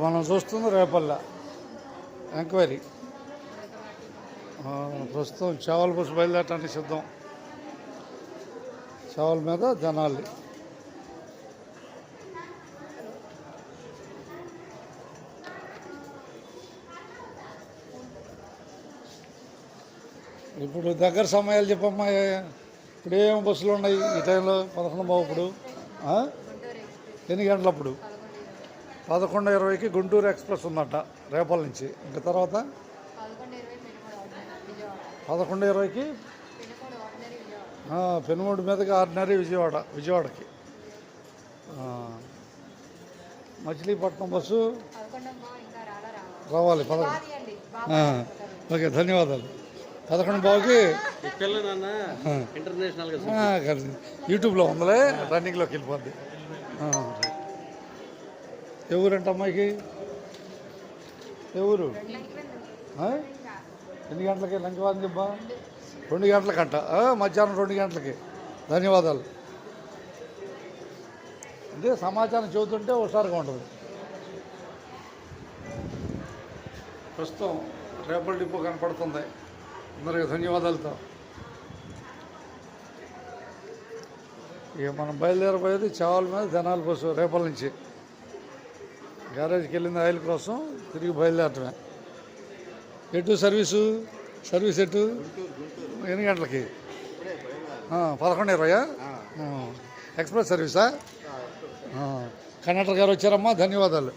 మనం చూస్తుంది రేపల్ల ఎంక్వైరీ. ప్రస్తుతం చేవల బస్సు బయలుదేరటానికి సిద్ధం. చేవల మీద జనాలు. ఇప్పుడు దగ్గర సమయాలు చెప్పమ్మా. ఇప్పుడు ఏం బస్సులు ఉన్నాయి ఈ టైంలో? 11 ఇప్పుడు ఎన్ని గంటలప్పుడు? 11:20కి గుంటూరు ఎక్స్ప్రెస్ ఉందట రేపల నుంచి. ఇంకా తర్వాత 11:20కి పెనుమూడు మీదకి ఆర్డినరీ విజయవాడకి. మచిలీపట్నం బస్సు రావాలి. ఓకే, ధన్యవాదాలు. 11:15కి యూట్యూబ్లో ఉందిలే, రన్నింగ్లోకి వెళ్ళిపోద్ది. ఎవరంటే అమ్మాయికి? ఎవరు? ఎన్ని గంటలకి లంకవాదం చెప్పా? 2 గంటలకంట, మధ్యాహ్నం 2 గంటలకి. ధన్యవాదాలు. అంటే సమాచారం చెబుతుంటే హుషారుగా ఉంటుంది. ప్రస్తుతం రేపల డిపో కనపడుతుంది. అందరికీ ధన్యవాదాలతో ఇక మనం బయలుదేరబోయేది చేవల మీద జనాల బస్సు రేపల నుంచి. గ్యారేజ్కి వెళ్ళింది ఆయిల్ కోసం, తిరిగి బయలుదేరటమే. ఎటు సర్వీస్ ఎటు? ఎన్ని గంటలకి? 11:20 ఎక్స్ప్రెస్ సర్వీసా? కండక్టర్ గారు వచ్చారమ్మా, ధన్యవాదాలు.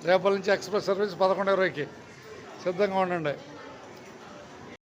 రేపల నుంచి ఎక్స్ప్రెస్ సర్వీస్ 11:20కి సిద్ధంగా ఉండండి.